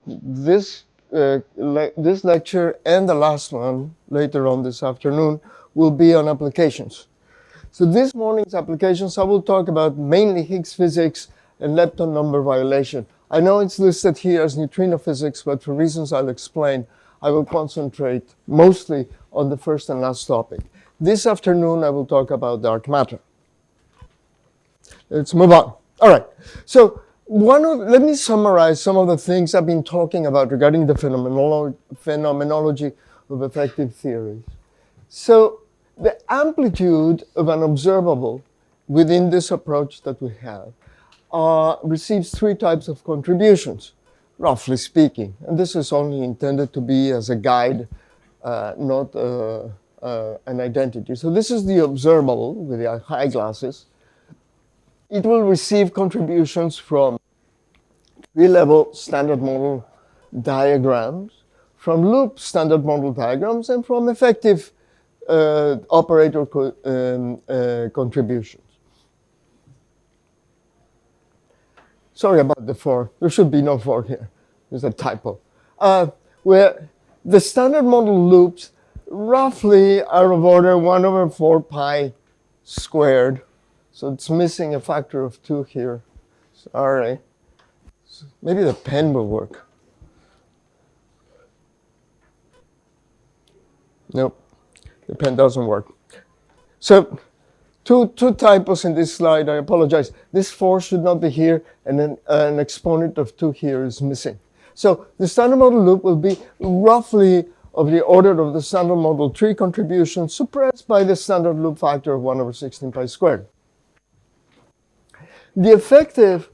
this lecture and the last one later on this afternoon will be on applications. So this morning's applications, I will talk about mainly Higgs physics and lepton number violation. I know it's listed here as neutrino physics, but for reasons I'll explain, I will concentrate mostly on the first and last topic. This afternoon, I will talk about dark matter. Let's move on. All right. So let me summarize some of the things I've been talking about regarding the phenomenology of effective theories. So the amplitude of an observable within this approach that we have receives three types of contributions, roughly speaking. And this is only intended to be as a guide, not an identity. So this is the observable with the eyeglasses. It will receive contributions from tree-level standard model diagrams, from loop standard model diagrams, and from effective operator contributions. Sorry about the 4. There should be no 4 here. There's a typo. Where the standard model loops roughly are of order 1 over 4 pi squared. So it's missing a factor of 2 here. Sorry. Maybe the pen will work. Nope, the pen doesn't work. So two typos in this slide. I apologize. This 4 should not be here, and then an exponent of 2 here is missing. So the standard model loop will be roughly of the order of the standard model tree contribution suppressed by the standard loop factor of 1 over 16 pi squared. The effective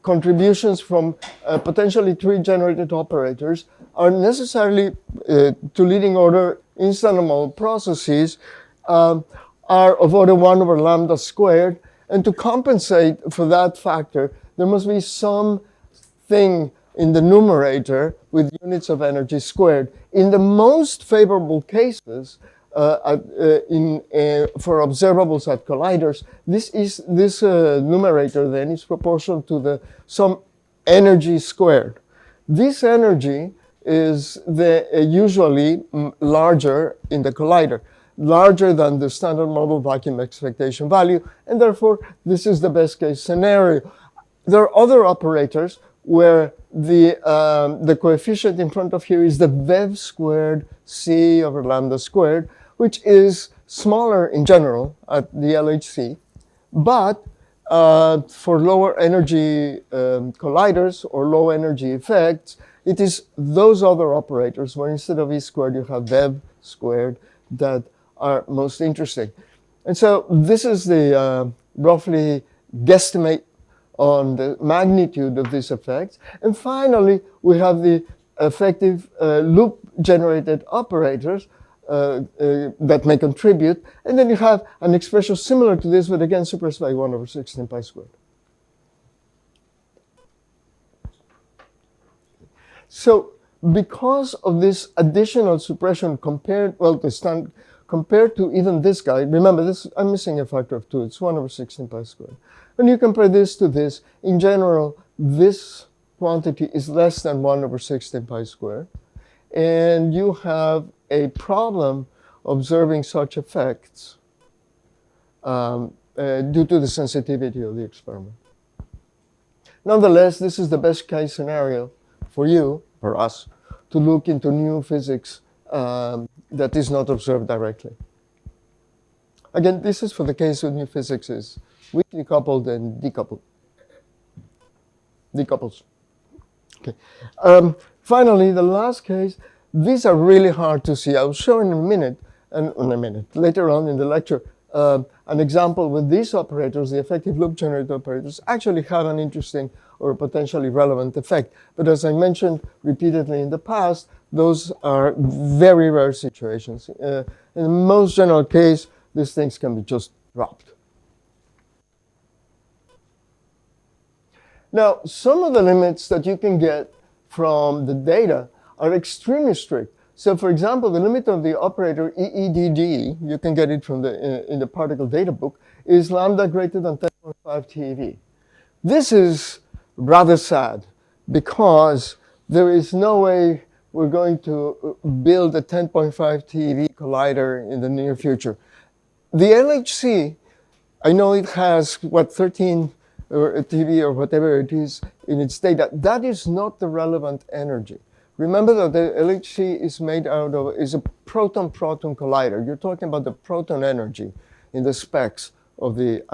contributions from potentially tree-generated operators are necessarily, to leading order in standard model processes, are of order 1 over lambda squared. And to compensate for that factor, there must be something in the numerator with units of energy squared. In the most favorable cases, for observables at colliders, this numerator then is proportional to some energy squared. This energy is usually larger in the collider, larger than the standard model vacuum expectation value, and therefore this is the best case scenario. There are other operators where the coefficient in front of here is the VEV squared C over lambda squared, which is smaller in general at the LHC, but for lower energy colliders or low energy effects, it is those other operators where instead of E squared you have VEV squared that are most interesting. And so this is the roughly guesstimate on the magnitude of these effects. And finally, we have the effective loop-generated operators that may contribute. And then you have an expression similar to this, but again suppressed by 1 over 16 pi squared. So because of this additional suppression compared to even this guy, remember this, I'm missing a factor of 2, it's 1 over 16 pi squared. When you compare this to this, in general, this quantity is less than 1 over 16 pi squared. And you have a problem observing such effects due to the sensitivity of the experiment. Nonetheless, this is the best case scenario for you, for us, to look into new physics that is not observed directly. Again, this is for the case of new physics is weakly coupled and decouples. Okay. Finally, the last case, these are really hard to see. I'll show in a minute, later on in the lecture, an example with these operators, the effective loop generator operators, actually have an interesting or potentially relevant effect. But as I mentioned repeatedly in the past, those are very rare situations. In the most general case, these things can be just dropped. Now, some of the limits that you can get from the data are extremely strict. So, for example, the limit of the operator EEDD, you can get it from in the particle data book, is lambda greater than 10.5 TeV. This is rather sad because there is no way we're going to build a 10.5 TeV collider in the near future. The LHC, I know it has, what, 13 or TeV or whatever it is in its data. That is not the relevant energy. Remember that the LHC is made out of, is a proton-proton collider. You're talking about the proton energy in the specs of the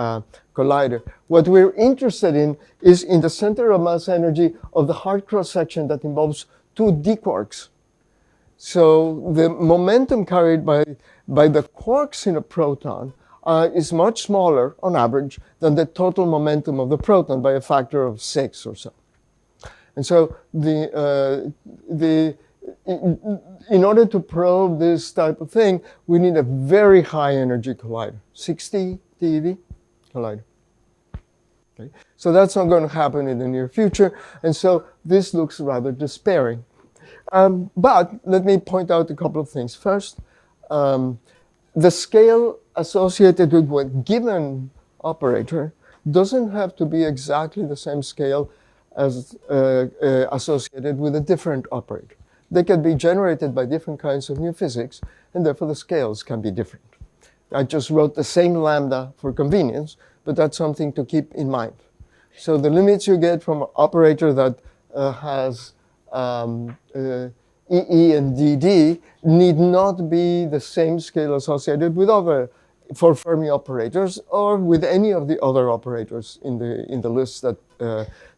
collider. What we're interested in is in the center of mass energy of the hard cross-section that involves two d quarks. So the momentum carried by the quarks in a proton is much smaller on average than the total momentum of the proton by a factor of 6 or so. And so in order to probe this type of thing, we need a very high energy collider, 60 TeV collider. Okay. So that's not going to happen in the near future, and so this looks rather despairing. But let me point out a couple of things. First, the scale associated with a given operator doesn't have to be exactly the same scale as associated with a different operator. They can be generated by different kinds of new physics, and therefore the scales can be different. I just wrote the same lambda for convenience, but that's something to keep in mind. So the limits you get from an operator that has EE and DD need not be the same scale associated with other for Fermi operators or with any of the other operators in the list that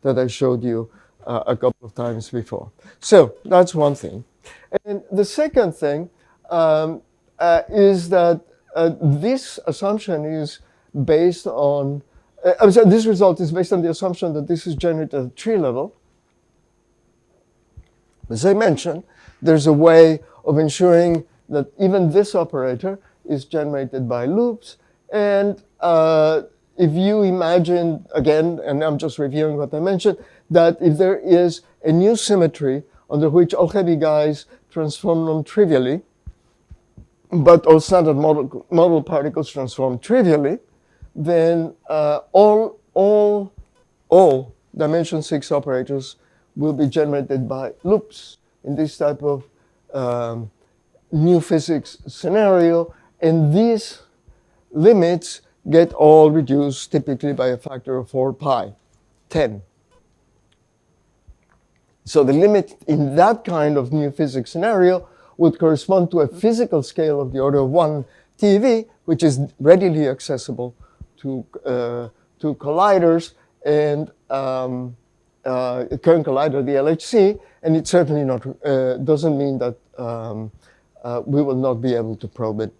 I showed you a couple of times before. So that's one thing. And the second thing is that this assumption is based on, this result is based on the assumption that this is generated at tree level. As I mentioned, there's a way of ensuring that even this operator is generated by loops. And if you imagine, again, and I'm just reviewing what I mentioned, that if there is a new symmetry under which all heavy guys transform non-trivially, but all standard model particles transform trivially, then all dimension 6 operators will be generated by loops in this type of new physics scenario. And these limits get all reduced typically by a factor of 4 pi, 10. So the limit in that kind of new physics scenario would correspond to a physical scale of the order of 1 TeV, which is readily accessible to colliders and current collider, the LHC, and it certainly not doesn't mean that we will not be able to probe it.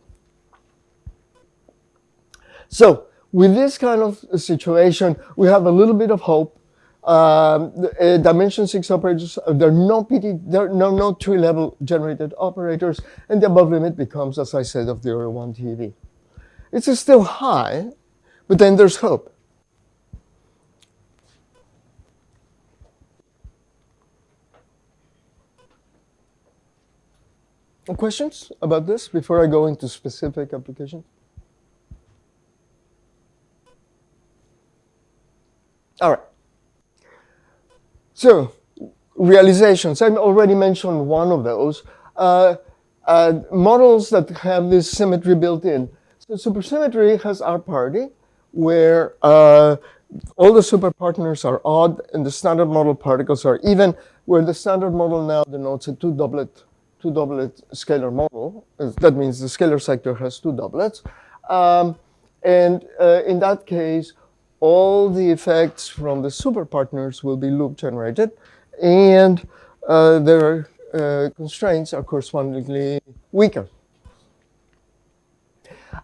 So with this kind of situation, we have a little bit of hope. Dimension 6 operators, there are no tree-level generated operators, and the above limit becomes, as I said, of the order 1 TeV. It's still high, but then there's hope. Questions about this before I go into specific applications? All right. So, realizations. I already mentioned one of those. Models that have this symmetry built in. So supersymmetry has R parity, where all the superpartners are odd and the standard model particles are even, where the standard model now denotes a two-doublet scalar model. That means the scalar sector has two doublets. And in that case, all the effects from the superpartners will be loop generated, and their constraints are correspondingly weaker.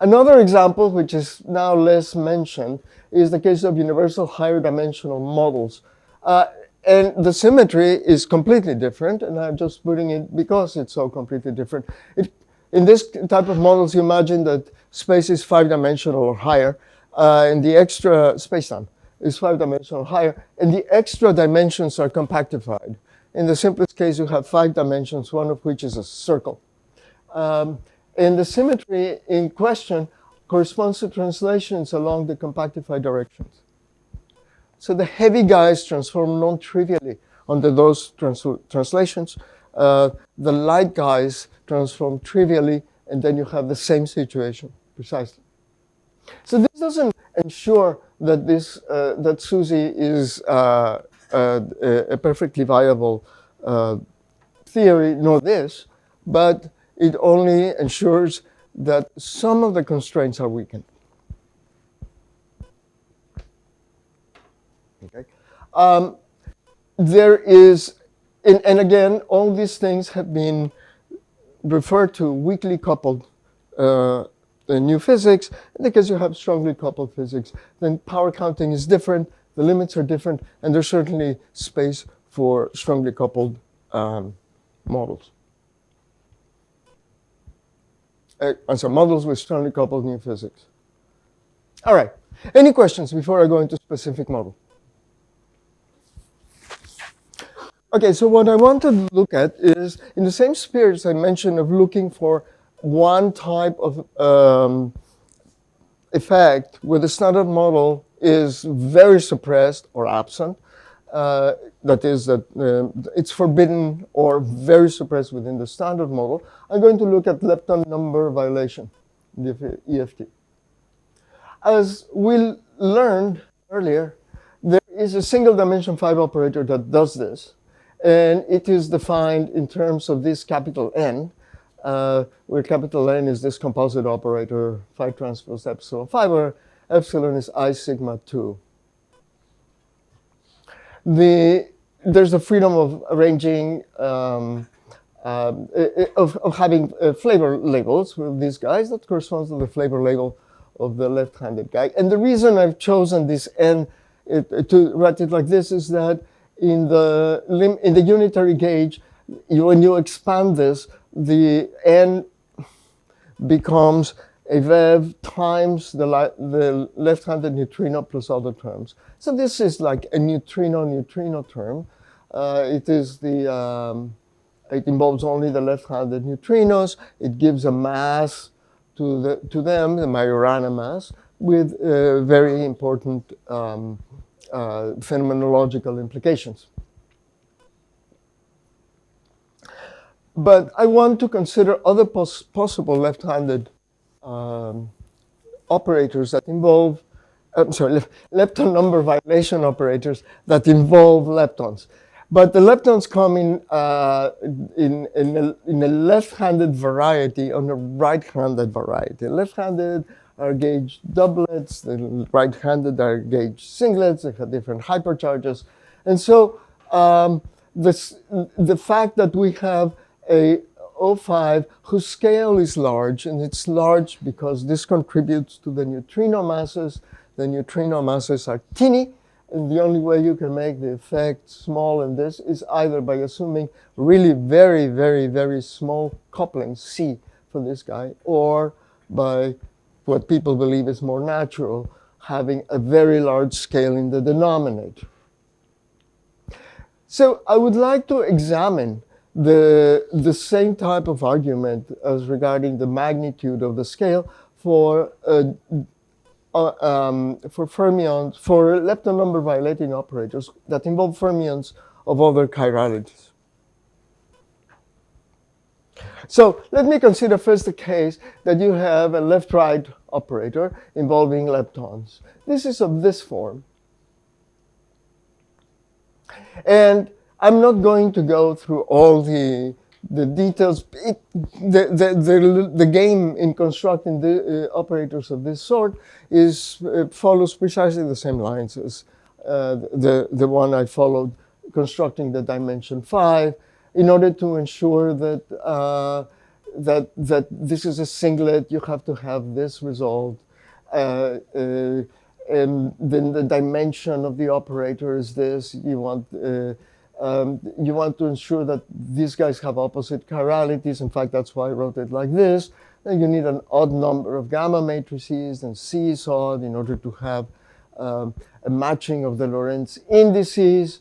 Another example, which is now less mentioned, is the case of universal higher dimensional models. And the symmetry is completely different, and I'm just putting it because it's so completely different. In this type of models, you imagine that space is 5-dimensional or higher, and the extra spacetime is 5-dimensional higher, and the extra dimensions are compactified. In the simplest case, you have 5 dimensions, one of which is a circle. And the symmetry in question corresponds to translations along the compactified directions. So the heavy guys transform non-trivially under those translations, the light guys transform trivially, and then you have the same situation precisely. So this doesn't ensure that that SUSY is a perfectly viable theory, nor this, but it only ensures that some of the constraints are weakened. Okay. There is, and again, all these things have been referred to weakly coupled new physics. Because you have strongly coupled physics, then power counting is different, the limits are different, and there's certainly space for strongly coupled models. So models with strongly coupled new physics. All right. Any questions before I go into specific model? Okay, so what I want to look at is, in the same spirit as I mentioned of looking for one type of effect where the standard model is very suppressed or absent, that is, that it's forbidden or very suppressed within the standard model, I'm going to look at Lepton number violation, the EFT. As we learned earlier, there is a single dimension 5 operator that does this, and it is defined in terms of this capital N, where capital N is this composite operator, phi transpose epsilon 5, where epsilon is I sigma 2. There's the freedom of arranging, of having flavor labels with these guys that corresponds to the flavor label of the left-handed guy. And the reason I've chosen this N to write it like this is that in the unitary gauge, when you expand this, the N becomes a VEV times the left-handed neutrino plus other terms. So this is like a neutrino term. It involves only the left-handed neutrinos. It gives a mass to them, the Majorana mass, with very important phenomenological implications. But I want to consider other possible left-handed operators that involve, lepton number violation operators that involve leptons. But the leptons come in a left-handed variety on a right-handed variety. Left-handed are gauge doublets, the right-handed are gauge singlets, they have different hypercharges. And so the fact that we have a O5 whose scale is large, and it's large because this contributes to the neutrino masses. The neutrino masses are teeny, and the only way you can make the effect small in this is either by assuming really very, very, very small coupling C for this guy, or by what people believe is more natural, having a very large scale in the denominator. So I would like to examine the same type of argument as regarding the magnitude of the scale for fermions, for lepton number violating operators that involve fermions of other chiralities. So let me consider first the case that you have a left-right operator involving leptons. This is of this form. And I'm not going to go through all the details. The game in constructing the operators of this sort follows precisely the same lines as the one I followed constructing the dimension 5, in order to ensure that that this is a singlet. You have to have this result. And then the dimension of the operator is this. You want to ensure that these guys have opposite chiralities. In fact, that's why I wrote it like this. Then you need an odd number of gamma matrices, and C is odd in order to have a matching of the Lorentz indices.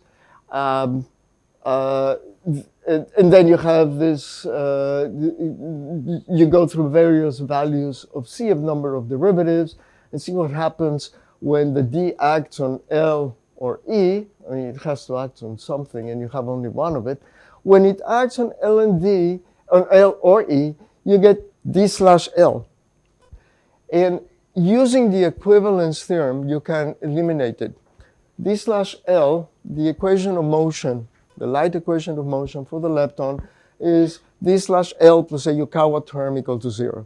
And then you have this, you go through various values of C of number of derivatives and see what happens when the D acts on L or E, I mean, it has to act on something and you have only one of it. When it acts on L and D, on L or E, you get D/L. And using the equivalence theorem, you can eliminate it. D/L, the equation of motion, the light equation of motion for the lepton is D/L plus a Yukawa term equal to 0.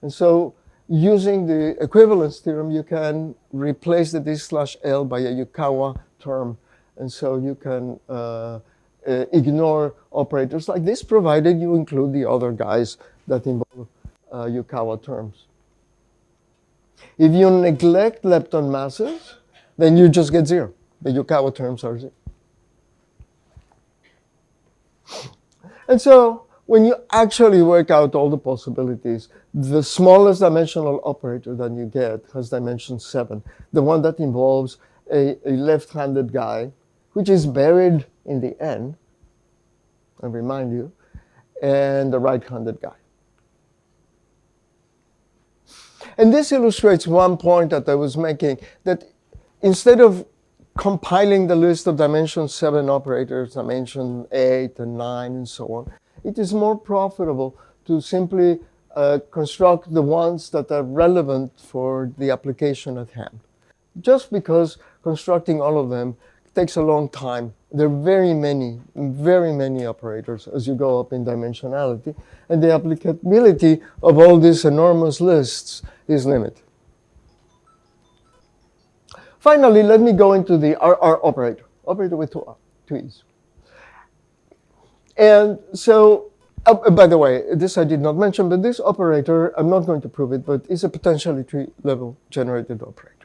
And so using the equivalence theorem, you can replace the D/L by a Yukawa term. And so you can ignore operators like this, provided you include the other guys that involve Yukawa terms. If you neglect lepton masses, then you just get 0. The Yukawa terms are 0. And so when you actually work out all the possibilities, the smallest dimensional operator that you get has dimension 7, the one that involves a left-handed guy, which is buried in the N, I remind you, and the right-handed guy. And this illustrates one point that I was making, that instead of compiling the list of dimension 7 operators, dimension 8 and 9 and so on, it is more profitable to simply construct the ones that are relevant for the application at hand. Just because constructing all of them takes a long time. There are very many operators as you go up in dimensionality, and the applicability of all these enormous lists is limited. Finally, let me go into the RR operator with two E's. And so, by the way, this I did not mention, but this operator, I'm not going to prove it, but is a potentially tree-level generated operator.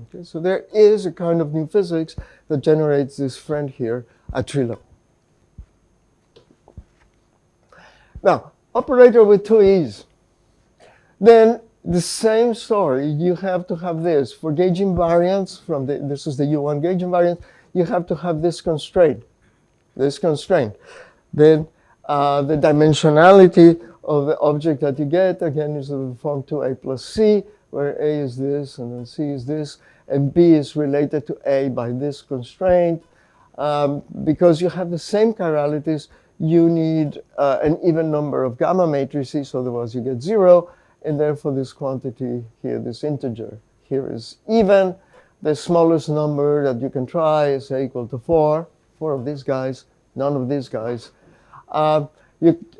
Okay, so there is a kind of new physics that generates this friend here at tree level. Now, operator with two E's. Then the same story, you have to have this. For gauge invariance, this is the U1 gauge invariance, you have to have this constraint. Then the dimensionality of the object that you get, again, is of the form 2A plus C, where A is this, and then C is this, and B is related to A by this constraint. Because you have the same chiralities, you need an even number of gamma matrices, otherwise you get 0, and therefore this quantity here, this integer, here is even. The smallest number that you can try is say equal to 4 of these guys, none of these guys. And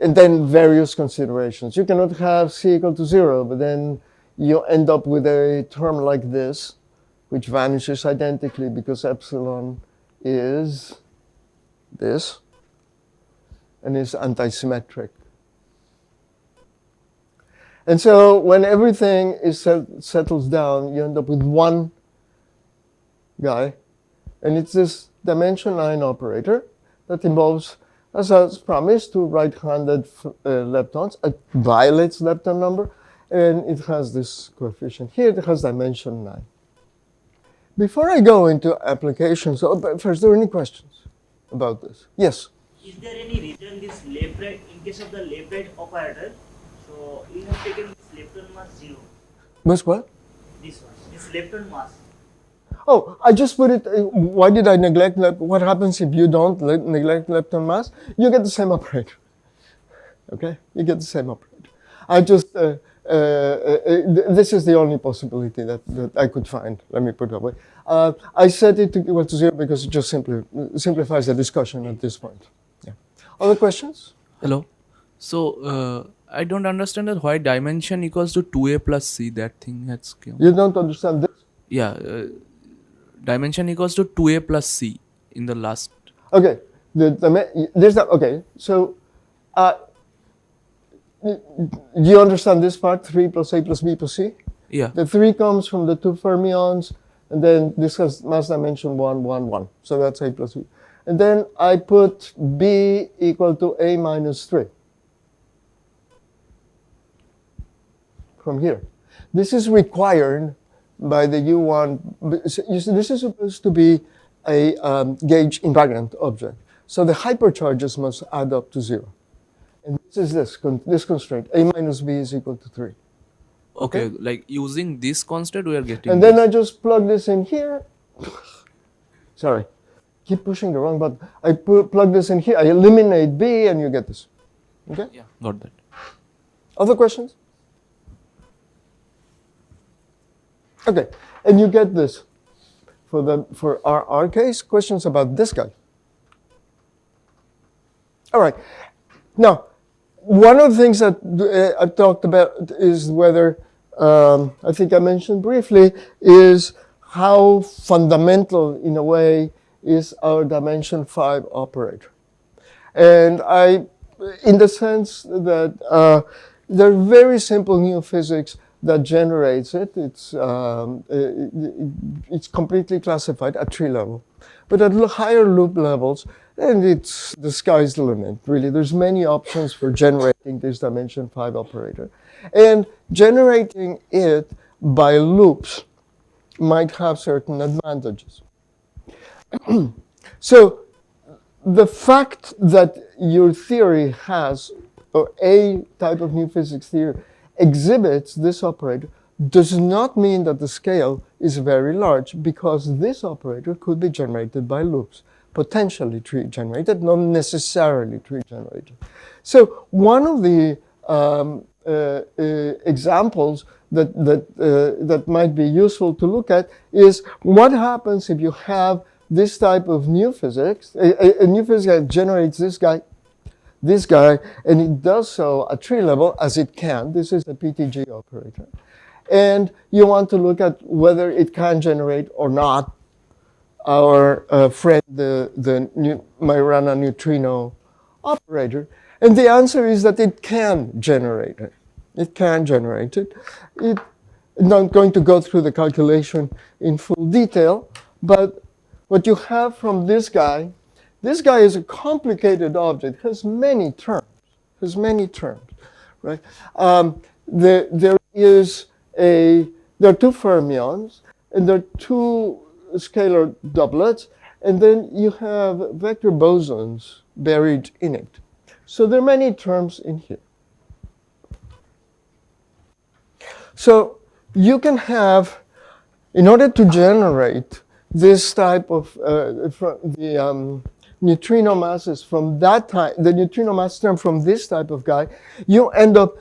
then various considerations. You cannot have C equal to 0, but then you end up with a term like this, which vanishes identically because epsilon is this, and is antisymmetric. And so when everything is settles down, you end up with one guy, and it's this dimension 9 operator that involves, as I promised, two right-handed leptons. It violates lepton number, and it has this coefficient here that has dimension 9. Before I go into applications, but first, are there any questions about this? Yes? Is there any reason this left-right, in case of the left-right operator, so you have taken this lepton mass 0? Miss what? This one, this lepton mass. Oh, I just put it, why did I neglect, what happens if you don't neglect lepton mass? You get the same operator, okay? You get the same operator. I just, this is the only possibility that I could find, let me put it that way. I set it to equal to 0 because it just simplifies the discussion at this point. Yeah. Other questions? Hello. So, I don't understand that why dimension equals to 2A plus C, that thing has come. You don't understand this? Yeah, dimension equals to 2A plus C in the last. Okay, there's that, okay, so you understand this part, 3 plus A plus B plus C? Yeah. The 3 comes from the 2 fermions, and then this has mass dimension 1, 1, 1. So that's A plus B. And then I put B equal to A minus 3. From here. This is required by the U1. You see, this is supposed to be a gauge invariant object. So the hypercharges must add up to 0. And this is this constraint. A minus B is equal to 3. Okay, like using this constant we are getting. And then I just plug this in here. Sorry. Keep pushing the wrong button. I plug this in here. I eliminate B, and you get this. Okay? Yeah, got that. Other questions? Okay, and you get this. For our case, questions about this guy. All right. Now, one of the things that I've talked about is whether, I think I mentioned briefly, is how fundamental, in a way, is our dimension 5 operator. And in the sense that there are very simple new physics that generates it. It's completely classified at tree level. But at higher loop levels, and the sky's the limit, really. There's many options for generating this dimension 5 operator. And generating it by loops might have certain advantages. So the fact that your theory has, or a type of new physics theory exhibits this operator, does not mean that the scale is very large, because this operator could be generated by loops, potentially tree generated, not necessarily tree generated. So one of the examples that might be useful to look at is what happens if you have this type of new physics, a new physics that generates this guy, and it does so at tree level as it can. This is a PTG operator. And you want to look at whether it can generate or not our friend, the Majorana neutrino operator. And the answer is that it can generate it. It can generate it. I'm not going to go through the calculation in full detail, but what you have from this guy is a complicated object, has many terms, right? There are two fermions, and there are two scalar doublets, and then you have vector bosons buried in it. So there are many terms in here. So you can have, in order to generate this type of neutrino masses from that type, the neutrino mass term from this type of guy, you end up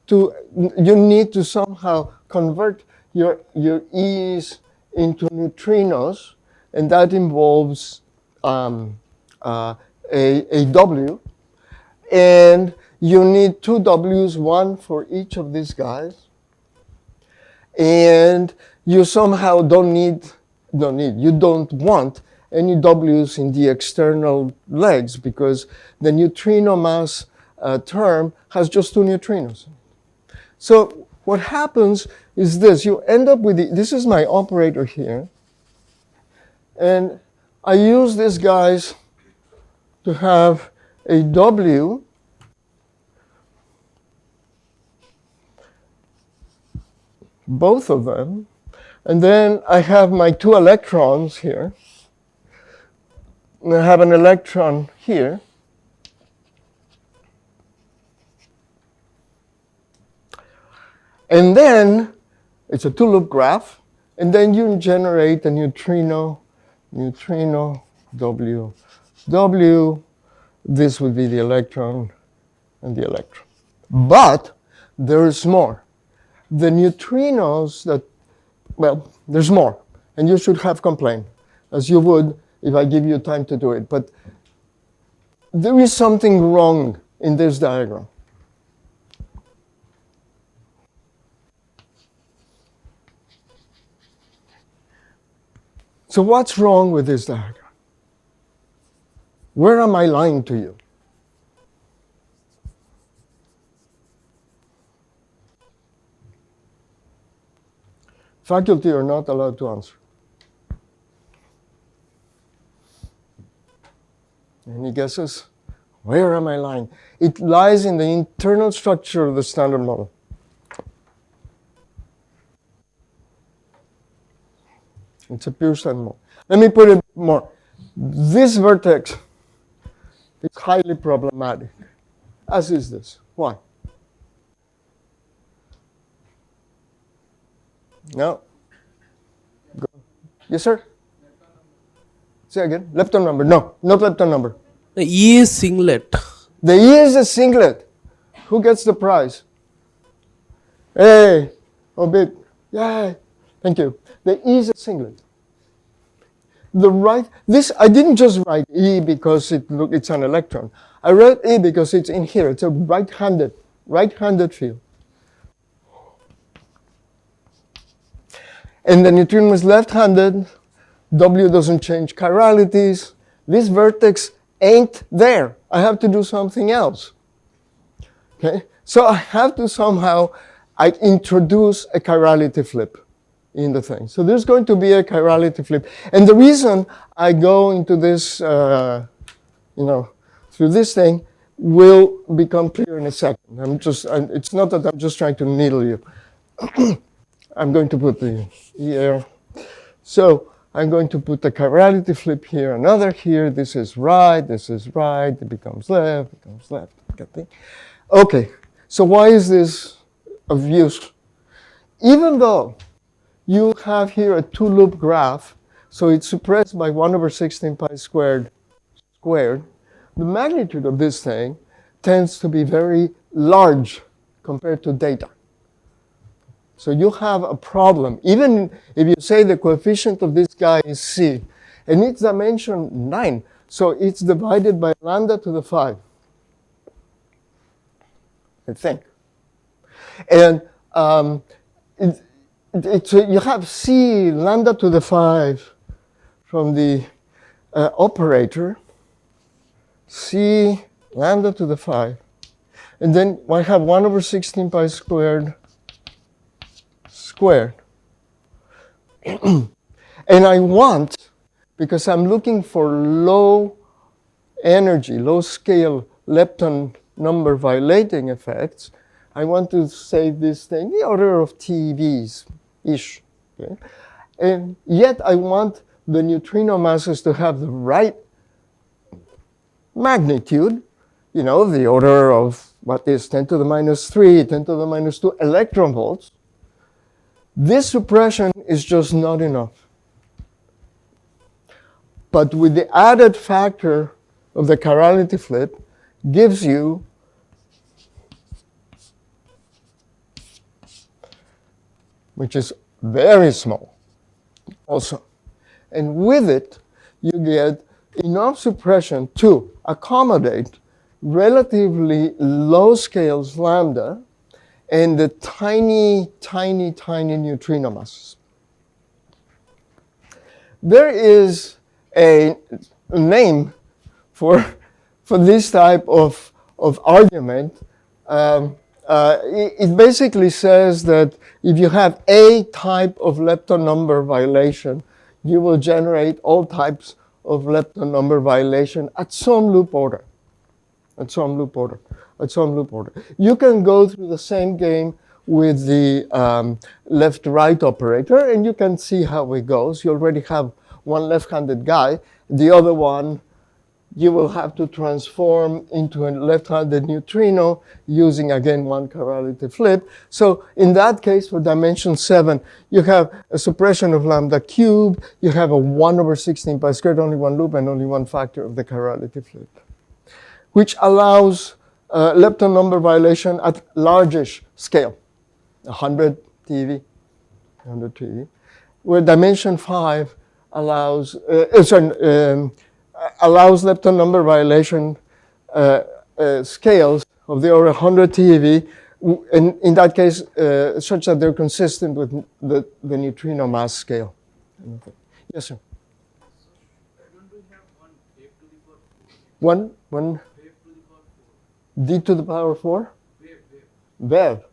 you need to somehow convert your E's into neutrinos, and that involves a W, and you need two W's, one for each of these guys, and you somehow you don't want any W's in the external legs, because the neutrino mass term has just two neutrinos. So what happens is this. You end up with this is my operator here, and I use these guys to have a W both of them, and then I have my two electrons here, and I have an electron here, and then it's a two-loop graph, and then you generate a neutrino W. This would be the electron and the electron. But there is more. The neutrinos there's more, and you should have complained, as you would if I give you time to do it. But there is something wrong in this diagram. So what's wrong with this diagram? Where am I lying to you? Faculty are not allowed to answer. Any guesses? Where am I lying? It lies in the internal structure of the standard model. It's a pure standard model. Let me put it more. This vertex is highly problematic, as is this. Why? No? Go. Yes, sir? Say again. Lepton number. No, not Lepton number. The E is singlet. The E is a singlet. Who gets the prize? Hey, oh big. Yay. Thank you. The E is a singlet. I didn't just write E because it's an electron. I wrote E because it's in here. It's a right-handed field. And the neutrino is left-handed. W doesn't change chiralities. This vertex ain't there. I have to do something else. Okay? So I have to somehow introduce a chirality flip in the thing. So there's going to be a chirality flip. And the reason I go into this, through this thing will become clear in a second. It's not that I'm just trying to needle you. I'm going to put the here. So I'm going to put the chirality flip here, another here. This is right, it becomes left. Okay, so why is this of use? Even though you have here a two-loop graph, so it's suppressed by 1/16 pi squared, the magnitude of this thing tends to be very large compared to data. So you have a problem. Even if you say the coefficient of this guy is C, and it's dimension 9, so it's divided by lambda to the 5, I think. And you have C lambda to the 5 from the operator, C lambda to the 5. And then I have 1/16 pi squared. And I want, because I'm looking for low energy, low scale lepton number violating effects, I want to say this thing, the order of TeVs-ish. Okay? And yet I want the neutrino masses to have the right magnitude, the order of what is 10 to the minus 3, 10 to the minus 2 electron volts. This suppression is just not enough. But with the added factor of the chirality flip, gives you which is very small also. And with it, you get enough suppression to accommodate relatively low scales lambda and the tiny neutrino masses. There is a name for this type of argument. It basically says that if you have a type of lepton number violation, you will generate all types of lepton number violation at some loop order. You can go through the same game with the left-right operator, and you can see how it goes. You already have one left-handed guy. The other one, you will have to transform into a left-handed neutrino using, again, one chirality flip. So in that case, for dimension 7, you have a suppression of lambda cubed. You have a 1/16 pi squared, only one loop, and only one factor of the chirality flip, which allows lepton number violation at largish scale, 100 TeV, where dimension 5 allows lepton number violation scales of the order 100 TeV, and in that case, such that they're consistent with the neutrino mass scale. Yes, sir. One d to the power 4? Bev.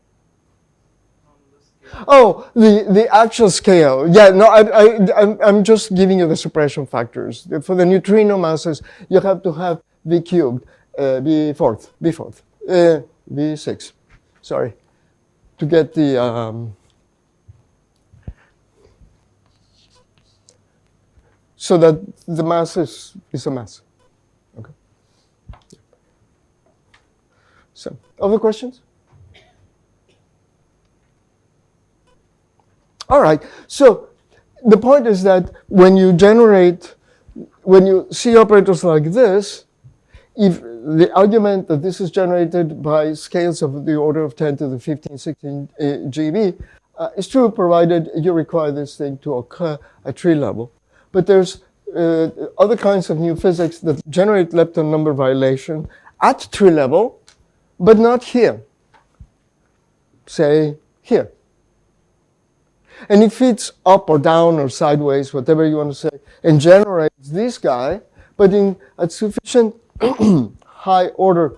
Oh, the actual scale. Yeah, no, I'm just giving you the suppression factors. For the neutrino masses, you have to have V cubed, V fourth, V6, sorry, to get the, so that the mass is a mass. Okay. So, other questions? All right, so the point is that when you generate when you see operators like this, if the argument that this is generated by scales of the order of 10 to the 15, 16 GB is true, provided you require this thing to occur at tree level. But there's other kinds of new physics that generate lepton number violation at tree level, but not here. Say here. And it feeds up or down or sideways, whatever you want to say, and generates this guy, but at sufficient high order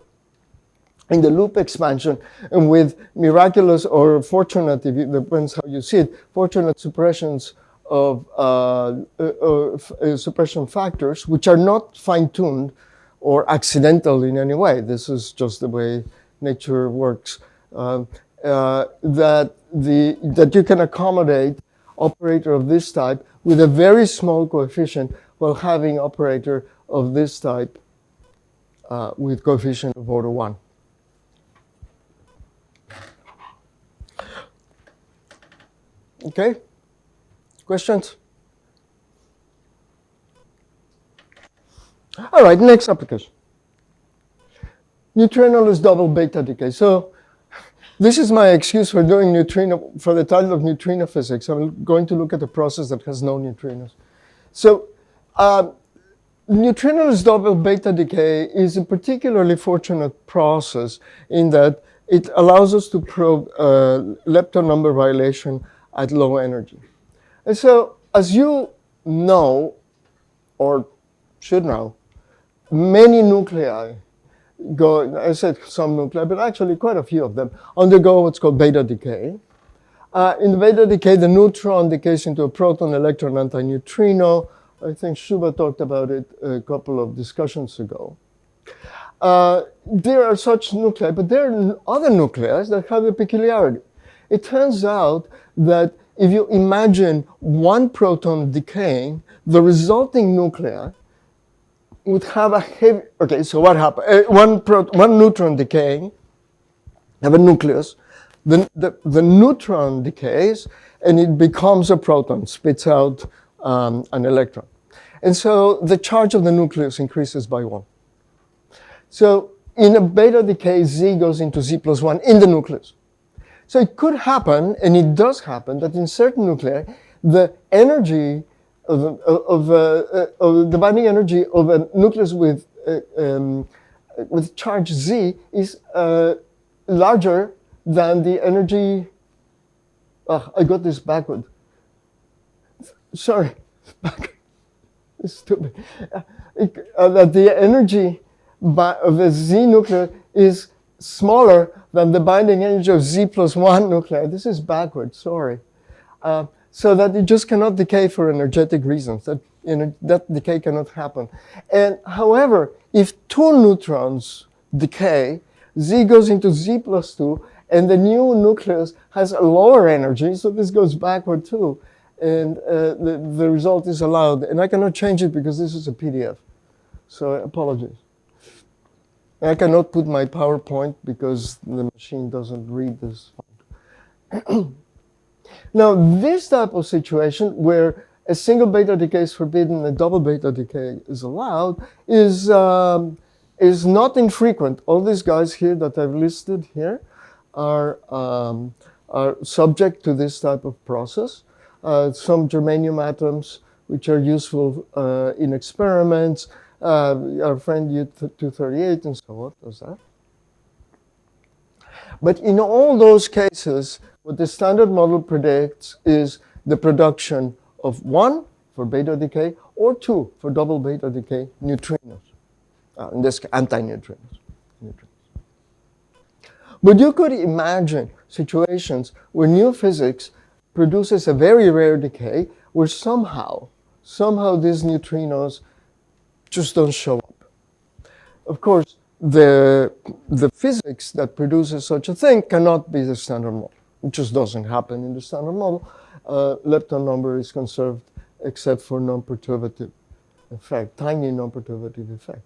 in the loop expansion, and with miraculous or fortunate, if it depends how you see it, fortunate suppressions of suppression factors, which are not fine-tuned or accidental in any way. This is just the way nature works. That you can accommodate operator of this type with a very small coefficient while having operator of this type with coefficient of order 1. Okay? Questions? All right, next application. Neutrinoless double beta decay. So this is my excuse for doing neutrino, for the title of neutrino physics. I'm going to look at a process that has no neutrinos. So neutrinoless double beta decay is a particularly fortunate process in that it allows us to probe lepton number violation at low energy. And so, as you know, or should know, many nuclei go, I said some nuclei, but actually quite a few of them undergo what's called beta decay. In the beta decay, the neutron decays into a proton, electron, antineutrino. I think Shuba talked about it a couple of discussions ago. There are such nuclei, but there are other nuclei that have a peculiarity. It turns out that if you imagine one proton decaying, the resulting nuclei would have a heavy, okay, so what happened? One neutron decaying, have a nucleus, the neutron decays and it becomes a proton, spits out an electron. And so the charge of the nucleus increases by 1. So in a beta decay, Z goes into Z plus 1 in the nucleus. So it could happen, and it does happen, that in certain nuclei, the energy of the binding energy of a nucleus with charge Z is larger than the energy. I got this backward. Sorry, it's stupid. That the energy of the Z nucleus is smaller than the binding energy of Z plus 1 nuclei. This is backward, sorry. So that it just cannot decay for energetic reasons. That decay cannot happen. And however, if 2 neutrons decay, Z goes into Z plus 2, and the new nucleus has a lower energy, so this goes backward too. And the result is allowed. And I cannot change it because this is a PDF. So apologies. I cannot put my PowerPoint because the machine doesn't read this font. Now, this type of situation where a single beta decay is forbidden and a double beta decay is allowed is not infrequent. All these guys here that I've listed here are subject to this type of process. Some germanium atoms, which are useful in experiments, our friend U238 and so on does that. But in all those cases, what the standard model predicts is the production of 1 for beta decay or 2 for double beta decay neutrinos. In this case, antineutrinos. But you could imagine situations where new physics produces a very rare decay where somehow these neutrinos just don't show up. Of course, the physics that produces such a thing cannot be the standard model. It just doesn't happen in the standard model. Lepton number is conserved except for non-perturbative effect, tiny non-perturbative effects.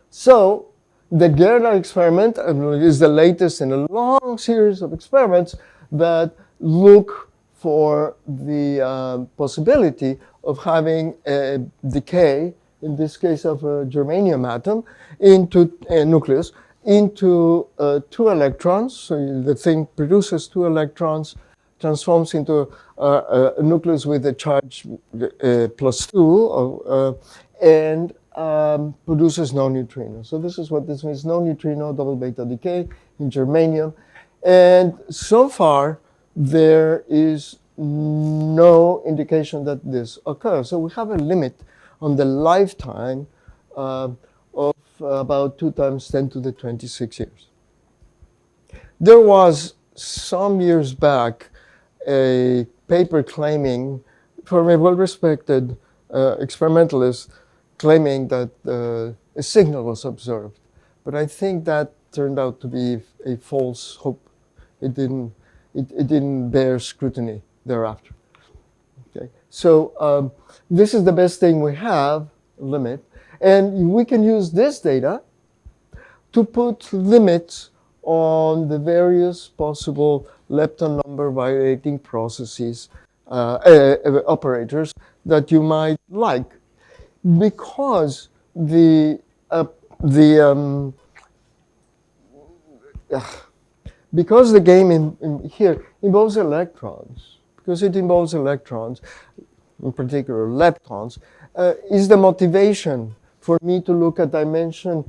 So the Gerda experiment is the latest in a long series of experiments that look for the possibility of having a decay, in this case of a germanium atom, into a nucleus, into 2 electrons. So the thing produces 2 electrons, transforms into a nucleus with a charge +2, and produces no neutrino. So this is what this means: no neutrino, double beta decay in germanium. And so far, there is no indication that this occurs. So we have a limit on the lifetime of about 2 times 10 to the 26 years. There was some years back a paper claiming, from a well-respected experimentalist, claiming that a signal was observed. But I think that turned out to be a false hope. It didn't bear scrutiny thereafter. Okay, so this is the best thing we have, limit, and we can use this data to put limits on the various possible lepton number violating processes, operators that you might like, because because the game in here involves electrons, because it involves electrons, in particular leptons, is the motivation for me to look at dimension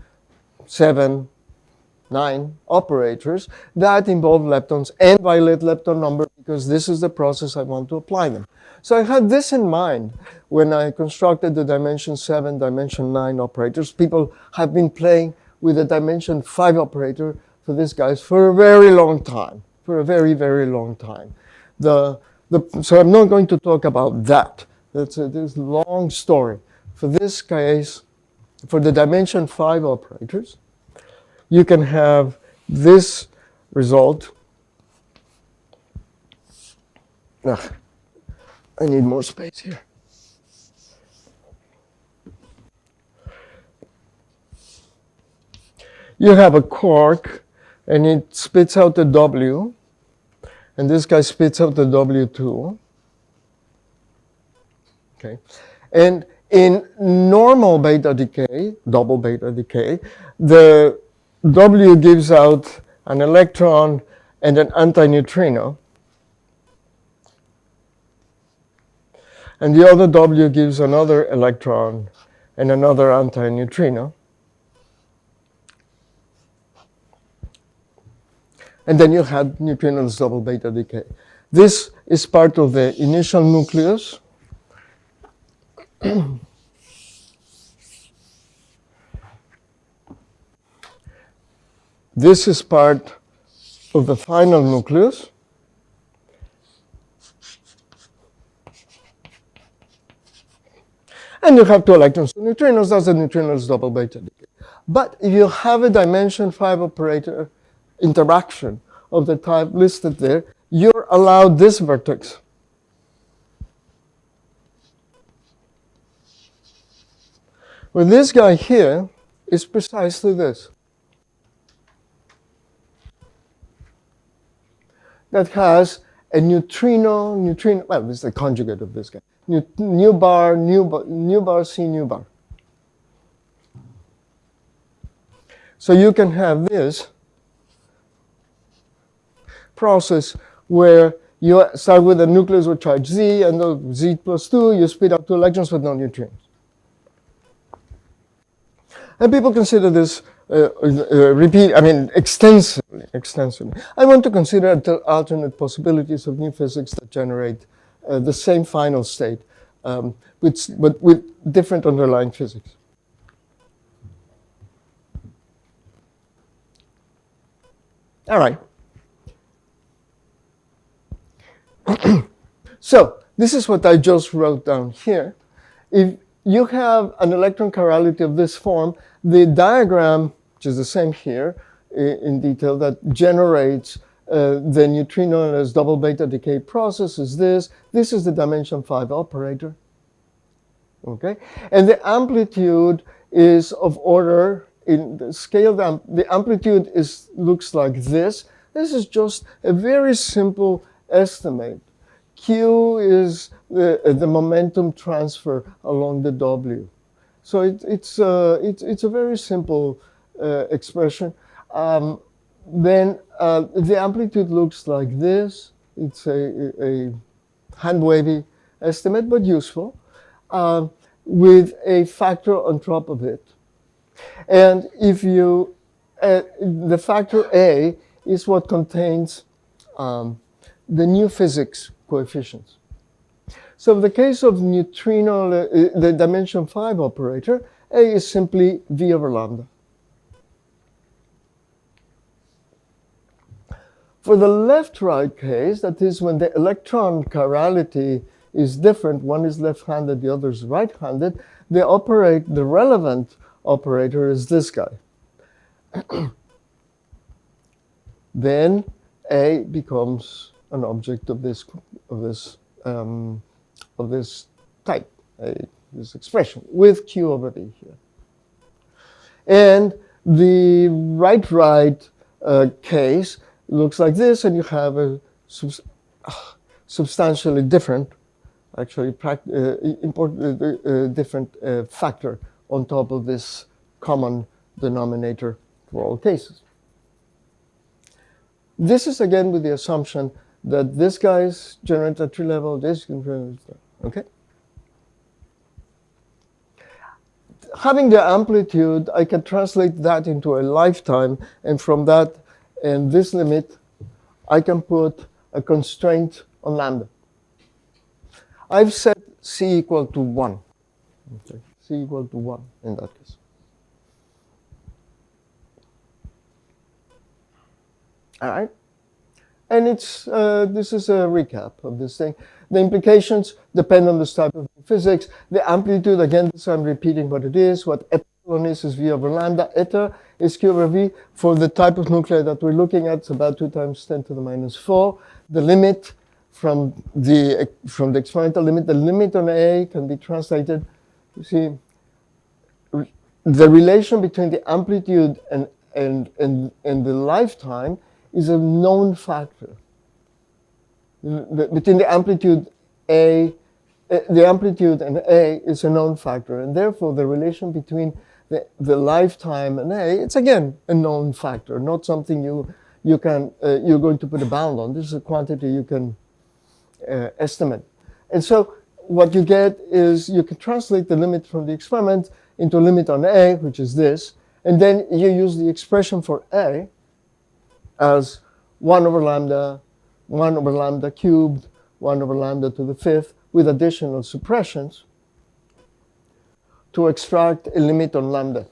7, 9 operators that involve leptons and violate lepton number, because this is the process I want to apply them. So I had this in mind when I constructed the dimension 7, dimension 9 operators. People have been playing with the dimension 5 operator for these guys for a very long time, for a very, very long time. So I'm not going to talk about that. That's this long story. For this case, for the dimension 5 operators, you can have this result. I need more space here. You have a quark, and it spits out a W, and this guy spits out the W2. Okay, and in normal beta decay, double beta decay, the W gives out an electron and an antineutrino, and the other W gives another electron and another antineutrino. And then you had neutrinos double beta decay. This is part of the initial nucleus. This is part of the final nucleus. And you have 2 electrons, 2 neutrinos. That's the neutrinos double beta decay. But if you have a dimension 5 operator interaction of the type listed there, you're allowed this vertex. Well, this guy here is precisely this. That has a neutrino, well, this is the conjugate of this guy. Nu bar, C, nu bar. So you can have this process where you start with a nucleus with charge Z, and the Z plus 2, you spit out 2 electrons with no neutrinos. And people consider this extensively. I want to consider alternate possibilities of new physics that generate the same final state, but with different underlying physics. All right. So this is what I just wrote down here. If you have an electron chirality of this form, the diagram, which is the same here in detail, that generates the neutrino as double beta decay process is this. This is the dimension 5 operator. Okay? And the amplitude is of order, in the scale, the amplitude looks like this. This is just a very simple estimate Q is the momentum transfer along the W. So it's a very simple expression. Then the amplitude looks like this. It's a hand-wavy estimate, but useful, with a factor on top of it. And if you, the factor A is what contains the new physics coefficients. So in the case of neutrino, the dimension 5 operator, A is simply V over lambda. For the left-right case, that is when the electron chirality is different, one is left-handed, the other is right-handed, the relevant operator is this guy. Then A becomes an object of this type, this expression, with Q over V here. And the right case looks like this, and you have a substantially different, actually different factor on top of this common denominator for all cases. This is again with the assumption that this guy's generated at tree level, this can generate, okay? Having the amplitude, I can translate that into a lifetime, and from that, and this limit, I can put a constraint on lambda. I've set C equal to 1. Okay. C equal to 1 in that case. All right? And it's this is a recap of this thing. The implications depend on this type of physics. The amplitude, again, this I'm repeating what it is. What epsilon is V over lambda. Eta is Q over V. For the type of nuclei that we're looking at, it's about 2 times 10 to the minus 4. The limit from the experimental limit, the limit on A can be translated. You see, the relation between the amplitude and the lifetime is a known factor. Between the amplitude and A is a known factor, and therefore the relation between the lifetime and A, it's again a known factor, not something you're going to put a bound on. This is a quantity you can estimate. And so what you get is you can translate the limit from the experiment into a limit on A, which is this, and then you use the expression for A as 1 over lambda cubed, 1 over lambda to the 5th, with additional suppressions to extract a limit on lambda.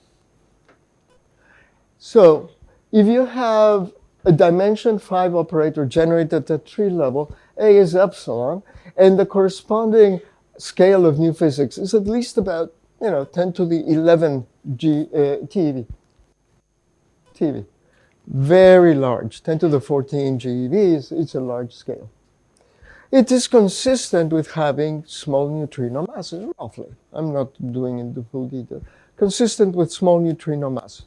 So if you have a dimension 5 operator generated at tree level, A is epsilon, and the corresponding scale of new physics is at least about 10 to the 11 TeV. Very large, 10 to the 14 GeV, it's a large scale. It is consistent with having small neutrino masses, roughly. I'm not doing into full detail. Consistent with small neutrino masses.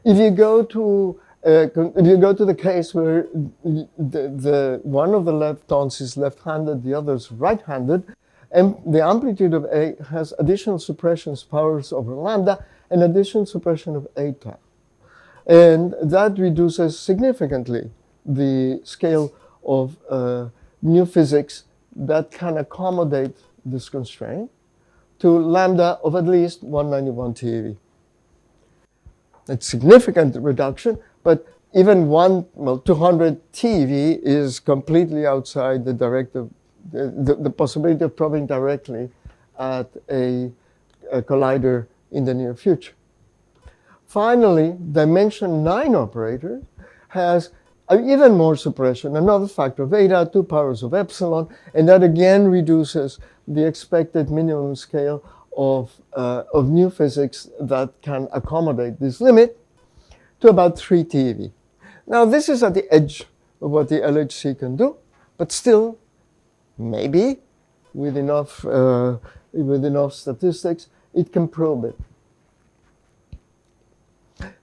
If you go to the case where one of the leptons is left-handed, the other is right-handed, and the amplitude of A has additional suppressions, powers over lambda, and additional suppression of eta. And that reduces significantly the scale of new physics that can accommodate this constraint to lambda of at least 191 TeV. It's significant reduction, but even 200 TeV is completely outside the directive, the possibility of probing directly at a collider in the near future. Finally, dimension 9 operator has even more suppression, another factor of eta, 2 powers of epsilon, and that again reduces the expected minimum scale of new physics that can accommodate this limit to about 3 TeV. Now, this is at the edge of what the LHC can do, but still, maybe with enough statistics, it can probe it.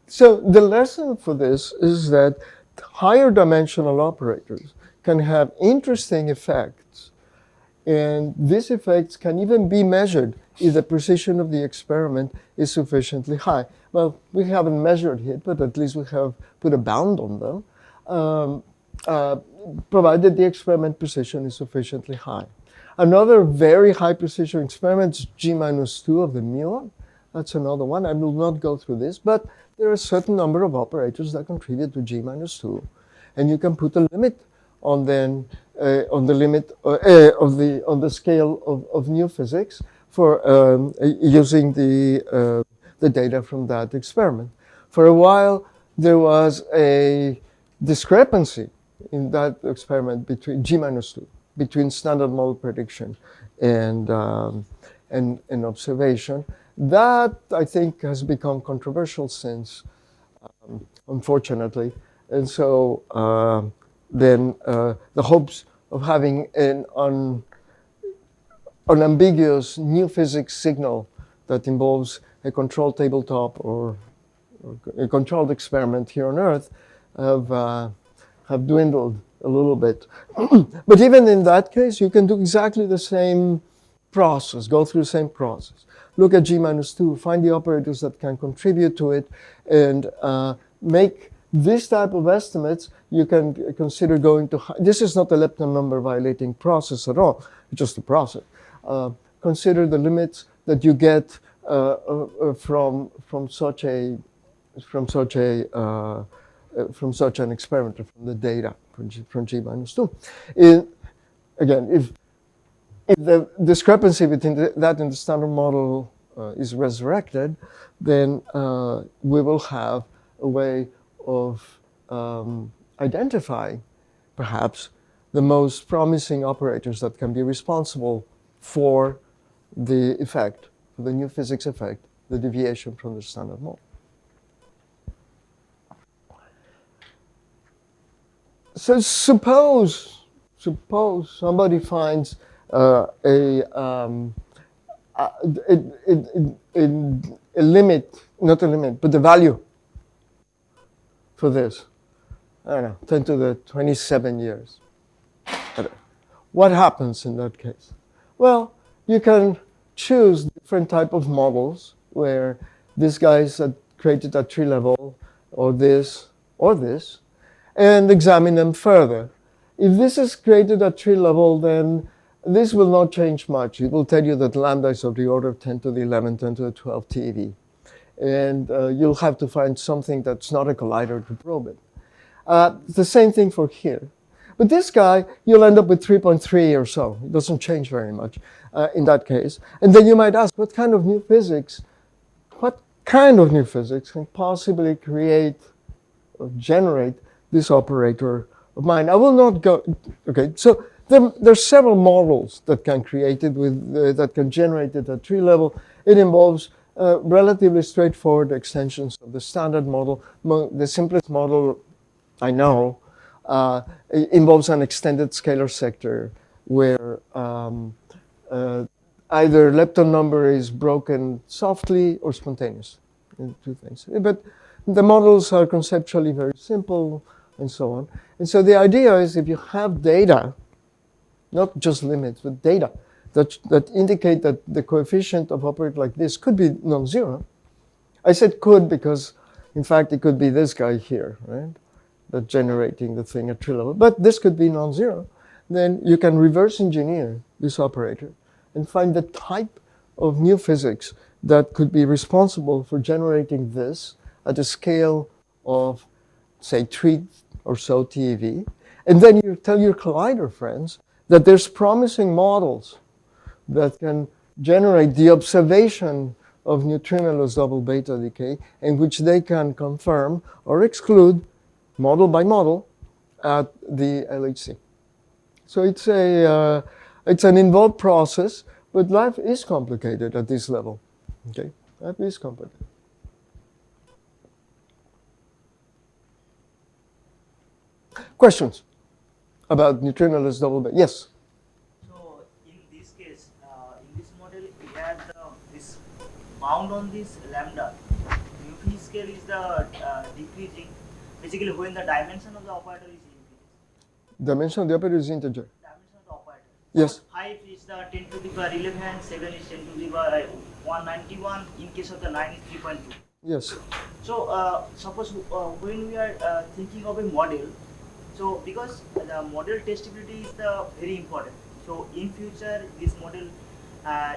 So the lesson for this is that higher dimensional operators can have interesting effects, and these effects can even be measured if the precision of the experiment is sufficiently high. Well, we haven't measured it, but at least we have put a bound on them, provided the experiment precision is sufficiently high. Another very high precision experiment is G-2 of the muon. That's another one. I will not go through this, but there are a certain number of operators that contribute to G-2, and you can put a limit on then on the limit on the scale of new physics for using the data from that experiment. For a while, there was a discrepancy in that experiment between G-2, between standard model prediction and observation. That, I think, has become controversial since, unfortunately. And so then the hopes of having an unambiguous new physics signal that involves a controlled tabletop or a controlled experiment here on Earth have dwindled a little bit. But even in that case, you can do exactly the same process, go through the same process. Look at G-2, find the operators that can contribute to it, and make this type of estimates. You can consider going to, this is not a Lepton number violating process at all, it's just a process. Consider the limits that you get from such an experiment, from the data from G-2. Again, if the discrepancy between that and the standard model is resurrected, then we will have a way of identifying perhaps the most promising operators that can be responsible for the effect, for the new physics effect, the deviation from the standard model. So suppose somebody finds a limit, not a limit, but the value for this. I don't know, 10 to the 27 years. What happens in that case? Well, you can choose different type of models where this guy's created at tree level, or this, and examine them further. If this is created at tree level, then this will not change much. It will tell you that lambda is of the order of 10 to the 11, 10 to the 12 TeV. And you'll have to find something that's not a collider to probe it. The same thing for here. But this guy, you'll end up with 3.3 or so. It doesn't change very much in that case. And then you might ask, what kind of new physics can possibly create or generate this operator of mine? I will not go, okay, so there's several models that can create it with, that can generate it at tree level. It involves relatively straightforward extensions of the standard model. The simplest model I know involves an extended scalar sector where either Lepton number is broken softly or spontaneous, two things. But the models are conceptually very simple and so on. And so the idea is, if you have data, not just limits, but data that indicate that the coefficient of operator like this could be non-zero. I said could because, in fact, it could be this guy here, right? That's generating the thing at tree level. But this could be non-zero. Then you can reverse engineer this operator and find the type of new physics that could be responsible for generating this at a scale of, say, 3 or so TeV. And then you tell your collider friends that there's promising models that can generate the observation of neutrinoless double beta decay, in which they can confirm or exclude model by model at the LHC. So it's an involved process, but life is complicated at this level. Okay, life is complicated. Questions about neutrinoless double beta? Yes. So in this case, in this model, we have this bound on this lambda. Newton scale is the decreasing. basically when the dimension of the operator is integer. Dimension of the operator is integer. Dimension of the operator. Yes. 5 is the 10 to the power 11, 7 is 10 to the power 191, in case of the 9 is 3.2. Yes. So suppose when we are thinking of a model, so because the model testability is the very important. So in future this model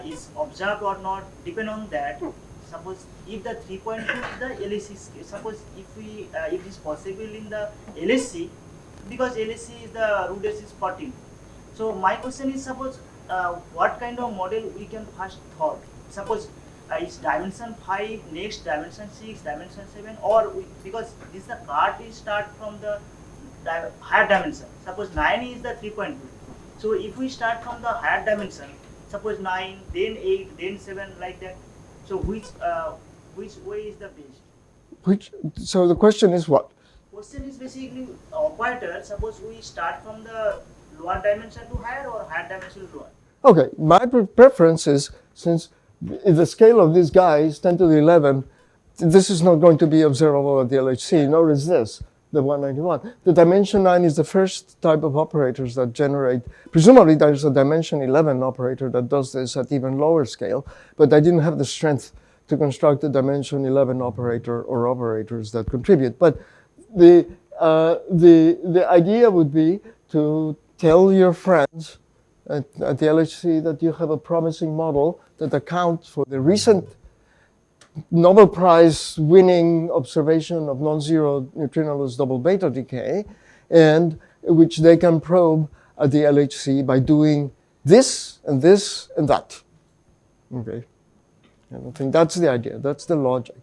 is observed or not depend on that. Suppose if the 3.2 is the LSC scale, suppose if it is possible in the LSC, because LSC is the root S is 14. So my question is, suppose what kind of model we can first thought. Suppose is dimension 5, next dimension 6, dimension 7, or because this the card is start from the higher dimension. Suppose 9 is the 3.2. So if we start from the higher dimension, suppose 9, then 8, then 7, like that. So which way is the best? So the question is what? Question is basically operator. Suppose we start from the lower dimension to higher or higher dimension to lower. Okay, my preference is, since the scale of this guy is 10 to the 11, this is not going to be observable at the LHC, nor is this, the 191. The dimension 9 is the first type of operators that generate, presumably there's a dimension 11 operator that does this at even lower scale, but I didn't have the strength to construct a dimension 11 operator or operators that contribute. But the idea would be to tell your friends at the LHC that you have a promising model that accounts for the recent Nobel Prize winning observation of non-zero neutrinoless double beta decay, and which they can probe at the LHC by doing this and this and that. Okay, and I think that's the idea, that's the logic.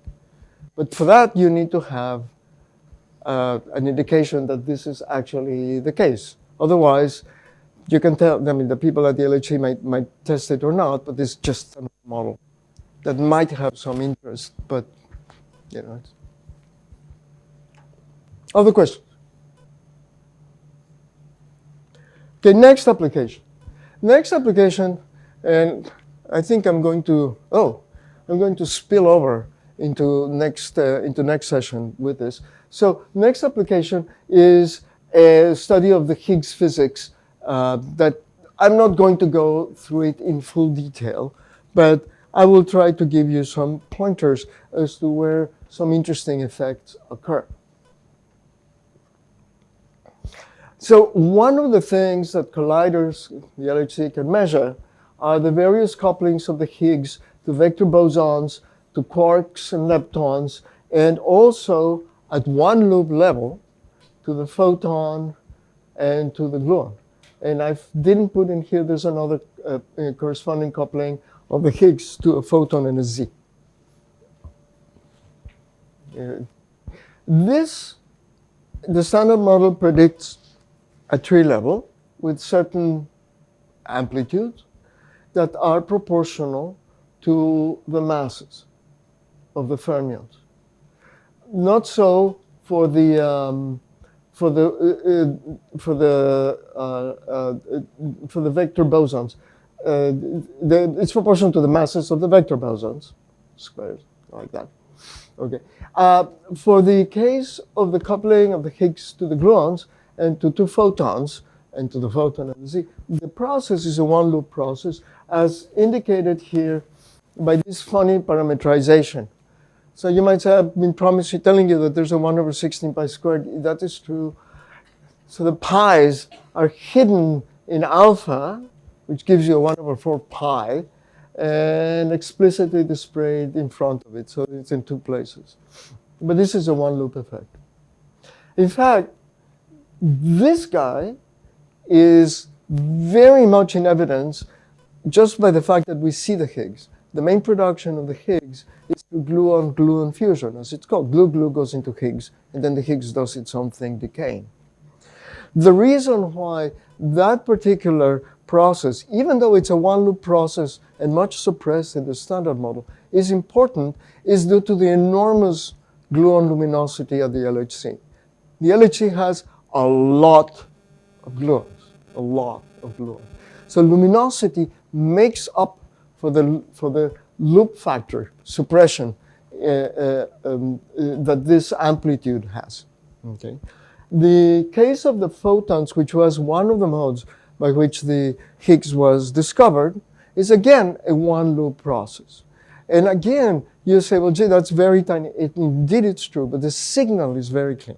But for that, you need to have an indication that this is actually the case. Otherwise, you can tell, I mean, the people at the LHC might test it or not, but it's just a model that might have some interest, but, you know. Other questions? Okay, next application. Next application, and I think I'm going to spill over into next session with this. So next application is a study of the Higgs physics that I'm not going to go through it in full detail, but I will try to give you some pointers as to where some interesting effects occur. So one of the things that colliders, the LHC, can measure are the various couplings of the Higgs to vector bosons, to quarks and leptons, and also at one loop level to the photon and to the gluon. And I didn't put in here, there's another corresponding coupling of the Higgs to a photon and a Z. The standard model predicts a tree level with certain amplitudes that are proportional to the masses of the fermions. Not so for the vector bosons. It's proportional to the masses of the vector bosons, squared, like that. Okay. For the case of the coupling of the Higgs to the gluons and to two photons, and to the photon and the Z, the process is a one-loop process, as indicated here by this funny parametrization. So you might say, I've been telling you that there's a 1 over 16 pi squared. That is true. So the pi's are hidden in alpha, which gives you a 1 over 4 pi, and explicitly displayed in front of it. So it's in two places. But this is a one-loop effect. In fact, this guy is very much in evidence just by the fact that we see the Higgs. The main production of the Higgs is through gluon-gluon fusion, as it's called. Glue goes into Higgs, and then the Higgs does its own thing decaying. The reason why that particular process, even though it's a one-loop process and much suppressed in the standard model, is important is due to the enormous gluon luminosity at the LHC. The LHC has a lot of gluons, a lot of gluons. So luminosity makes up for the loop factor suppression that this amplitude has. Okay. The case of the photons, which was one of the modes by which the Higgs was discovered, is again a one-loop process. And again, you say, well, gee, that's very tiny. Indeed, it's true, but the signal is very clean.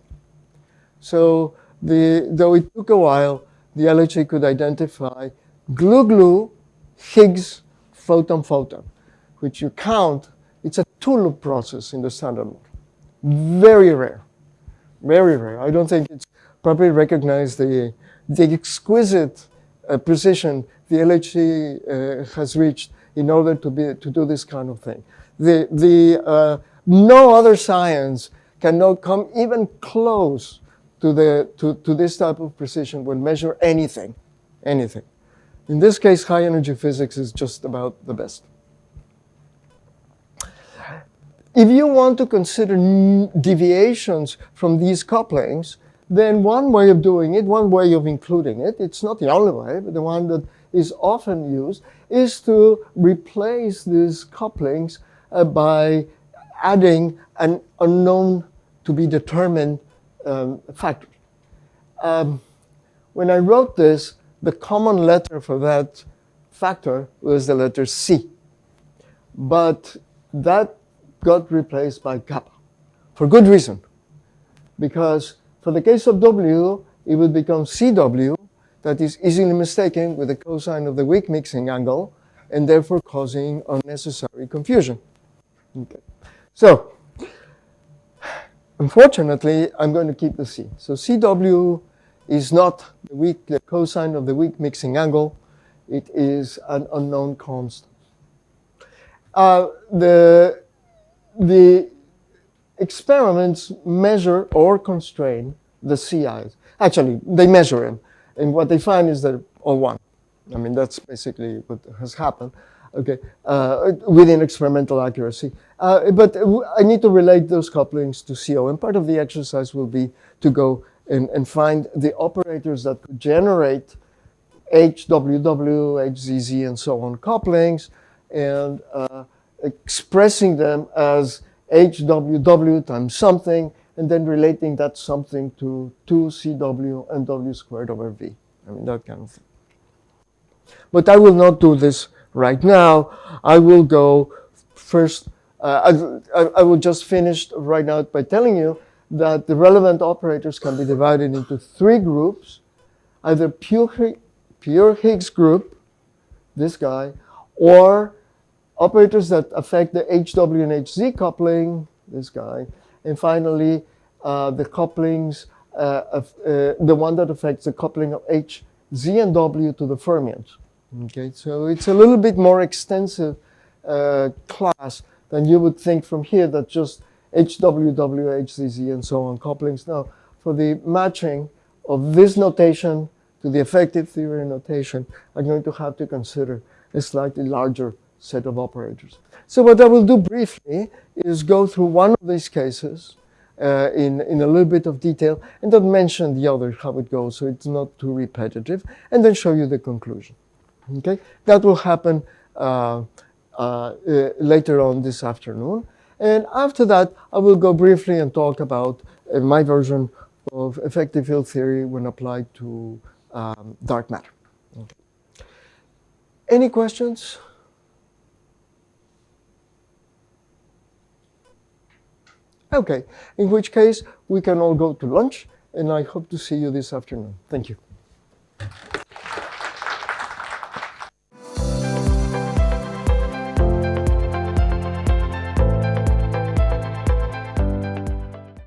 So though it took a while, the LHC could identify glue-glue Higgs photon-photon, which you count, it's a two-loop process in the standard model. Very rare. Very rare. I don't think it's properly recognized the exquisite precision the LHC has reached in order to do this kind of thing. No other science cannot come even close to this type of precision when measure anything. In this case, high energy physics is just about the best. If you want to consider deviations from these couplings, then one way of doing it, one way of including it, it's not the only way, but the one that is often used, is to replace these couplings by adding an unknown to be determined factor. When I wrote this, the common letter for that factor was the letter C. But that got replaced by kappa, for good reason. Because for the case of W, it would become CW, that is easily mistaken with the cosine of the weak mixing angle, and therefore causing unnecessary confusion. Okay. So, unfortunately, I'm going to keep the C. So CW is not the cosine of the weak mixing angle. It is an unknown constant. The experiments measure or constrain the CIs. Actually, they measure them. And what they find is they're all one. I mean, that's basically what has happened, okay, within experimental accuracy. But I need to relate those couplings to CO. And part of the exercise will be to go and find the operators that could generate HWW, HZZ, and so on couplings, and expressing them as HWW times something, and then relating that something to 2CW and W squared over V. I mean, that kind of thing. But I will not do this right now. I will go first. I will just finish right now by telling you that the relevant operators can be divided into three groups, either pure Higgs group, this guy, or operators that affect the HW and HZ coupling, this guy, and finally the couplings, the one that affects the coupling of H, Z, and W to the fermions. Okay, so it's a little bit more extensive class than you would think from here, that just HWW, HZZ, and so on couplings. Now, for the matching of this notation to the effective theory notation, I'm going to have to consider a slightly larger set of operators. So what I will do briefly is go through one of these cases in a little bit of detail, and then mention the other, how it goes, so it's not too repetitive, and then show you the conclusion. Okay, that will happen later on this afternoon. And after that, I will go briefly and talk about my version of effective field theory when applied to dark matter. Okay. Any questions? Okay, in which case we can all go to lunch, and I hope to see you this afternoon. Thank you.